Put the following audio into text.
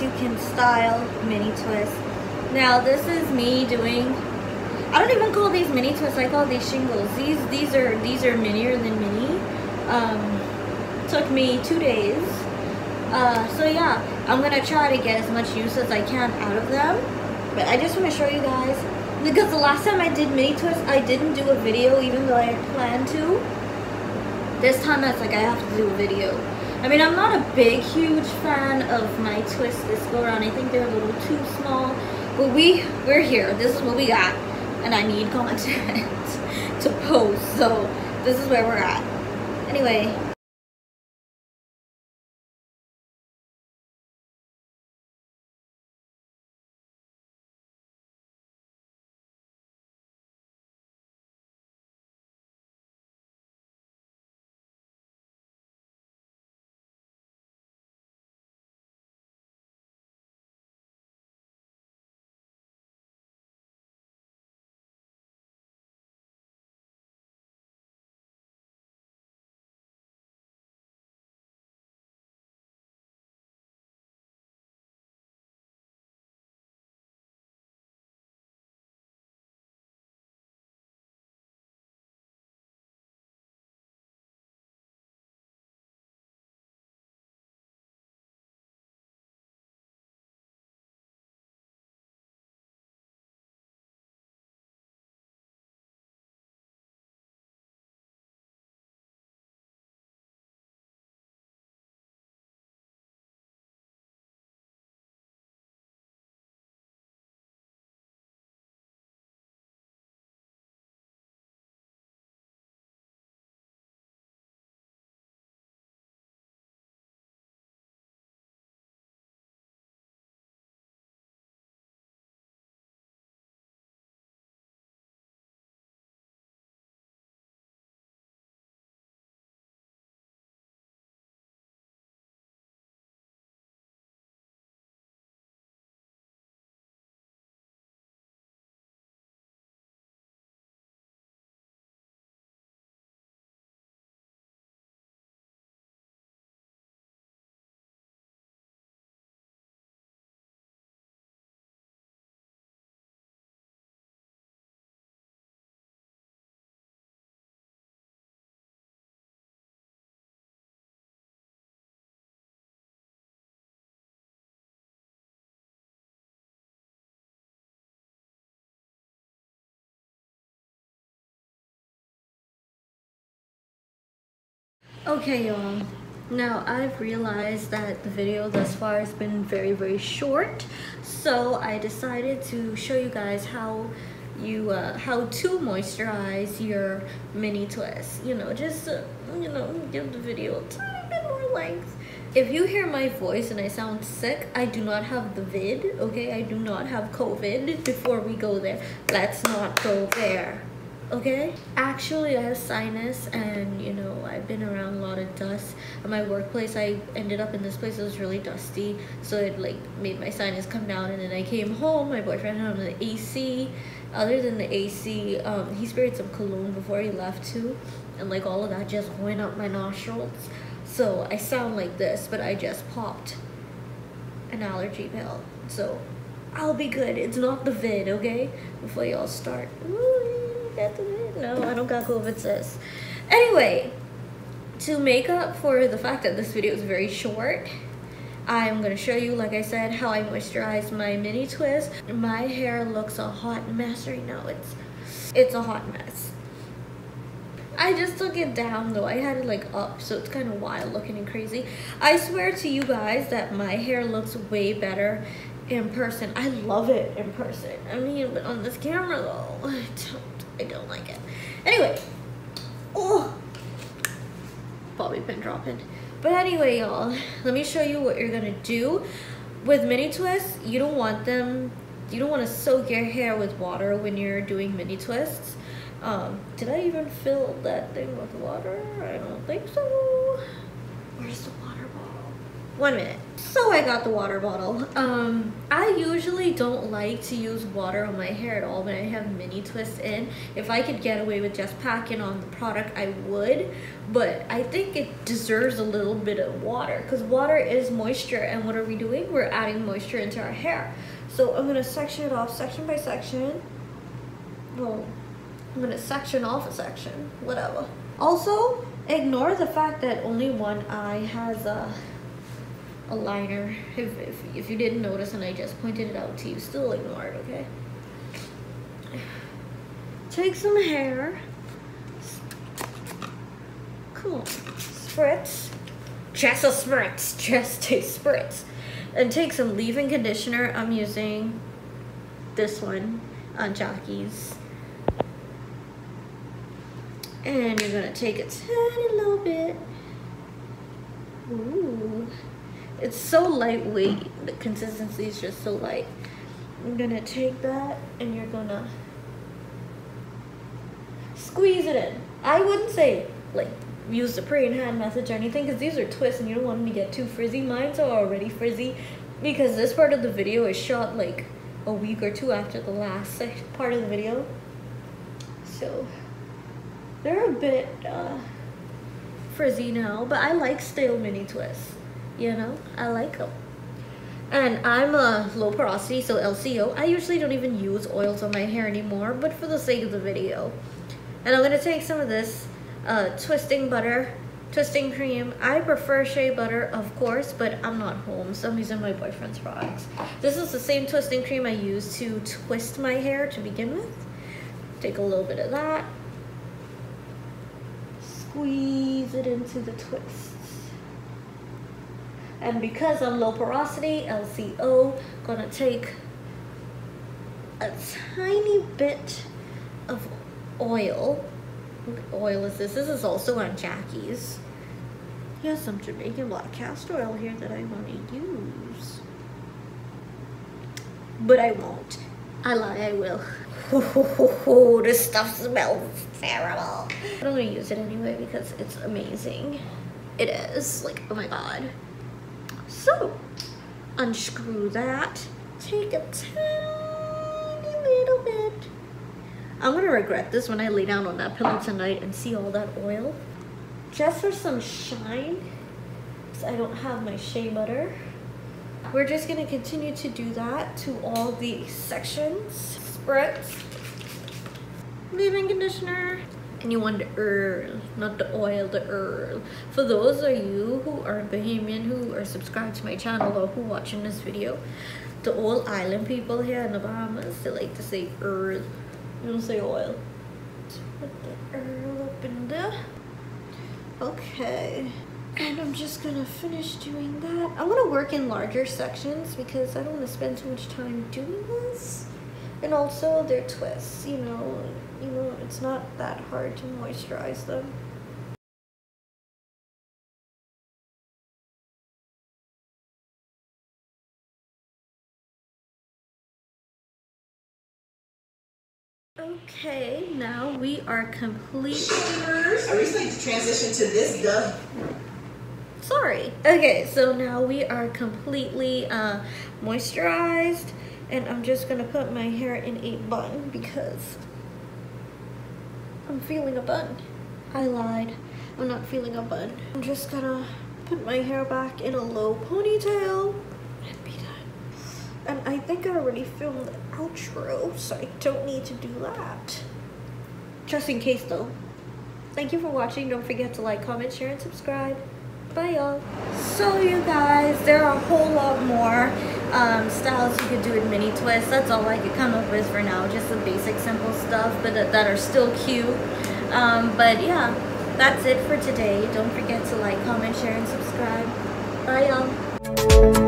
you can style mini twists. Now this is me doing, I don't even call these mini twists, I call these shingles. These are minier than mini. Took me 2 days. So yeah, I'm gonna try to get as much use as I can out of them. But I just want to show you guys, because the last time I did mini twists, I didn't do a video even though I had planned to. This time it's like I have to do a video. I mean, I'm not a big, huge fan of my twists this go around. I think they're a little too small. But we're here. This is what we got. And I need content to post. So this is where we're at. Anyway. Okay, y'all. Now I've realized that the video thus far has been very short, so I decided to show you guys how to moisturize your mini twist. You know, just give the video a tiny bit more length. If you hear my voice and I sound sick, I do not have the vid. Okay, I do not have COVID. Before we go there, let's not go there. Okay, actually I have sinus, and you know, I've been around a lot of dust at my workplace. I ended up in this place that was really dusty, so it like made my sinus come down. And then I came home, my boyfriend had on the AC. Other than the AC, he sprayed some cologne before he left too, and like all of that just went up my nostrils, so I sound like this, but I just popped an allergy pill, so I'll be good. It's not the vid, okay? Before y'all start, no, I don't got COVID, sis. Anyway, to make up for the fact that this video is very short, I'm gonna show you, like I said, how I moisturize my mini twist. My hair looks a hot mess right now. It's a hot mess. I just took it down though. I had it like up, so it's kind of wild looking and crazy. I swear to you guys that my hair looks way better in person. I love it in person. I mean, but on this camera though, I don't like it. Anyway, oh, bobby pin dropping. But anyway, y'all, let me show you what you're gonna do with mini twists. You don't want to soak your hair with water when you're doing mini twists. Did I even fill that thing with water? I don't think so. Where's the water bottle? 1 minute. So I got the water bottle. I usually don't like to use water on my hair at all when I have mini twists in. If I could get away with just packing on the product, I would. But I think it deserves a little bit of water because water is moisture, and what are we doing? We're adding moisture into our hair. So I'm gonna section it off section by section. Well, I'm gonna section off a section, whatever. Also, ignore the fact that only one eye has a liner. If you didn't notice and I just pointed it out to you, still ignore it, okay? Take some hair. Come on. Spritz. Just a spritz. Just a spritz. And take some leave-in conditioner. I'm using this one on Jockeys. And you're gonna take a tiny little bit. Ooh. It's so lightweight. The consistency is just so light. I'm gonna take that and you're gonna squeeze it in. I wouldn't say like use the praying hand method or anything because these are twists and you don't want them to get too frizzy. Mine's are already frizzy because this part of the video is shot like a week or two after the last part of the video. So they're a bit frizzy now, but I like stale mini twists. You know, I like them. And I'm a low porosity, so LCO. I usually don't even use oils on my hair anymore, but for the sake of the video. And I'm gonna take some of this twisting cream. I prefer shea butter, of course, but I'm not home, so I'm using my boyfriend's products. This is the same twisting cream I use to twist my hair to begin with. Take a little bit of that. Squeeze it into the twist. And because I'm low porosity, LCO, gonna take a tiny bit of oil. What oil is this? This is also on Jackie's. He has some Jamaican black castor oil here that I want to use. But I won't. I lie, I will. This stuff smells terrible. But I'm gonna use it anyway because it's amazing. It is, like, oh my god. So, unscrew that. Take a tiny little bit. I'm gonna regret this when I lay down on that pillow tonight and see all that oil. Just for some shine, because I don't have my shea butter. We're just gonna continue to do that to all the sections. Spritz, leave-in conditioner. And you want the oil, not the oil, the oil. For those of you who are Bahamian, who are subscribed to my channel or who are watching this video, the old island people here in the Bahamas, they like to say oil. You don't say oil. Put the oil up in there. Okay. And I'm just gonna finish doing that. I'm gonna work in larger sections because I don't want to spend too much time doing this. And also their twists, you know, it's not that hard to moisturize them. Okay, now we are complete. I recently transitioned to this stuff. Sorry. Okay, so now we are completely moisturized, and I'm just gonna put my hair in a bun because I'm feeling a bun. I lied. I'm not feeling a bun. I'm just gonna put my hair back in a low ponytail and be done. And I think I already filmed the outro, so I don't need to do that. Just in case though. Thank you for watching. Don't forget to like, comment, share, and subscribe. Bye y'all. So you guys, there are a whole lot more styles you could do with mini twists. That's all I could come up with for now. Just the basic simple stuff, but that are still cute. But yeah, that's it for today. Don't forget to like, comment, share, and subscribe. Bye y'all.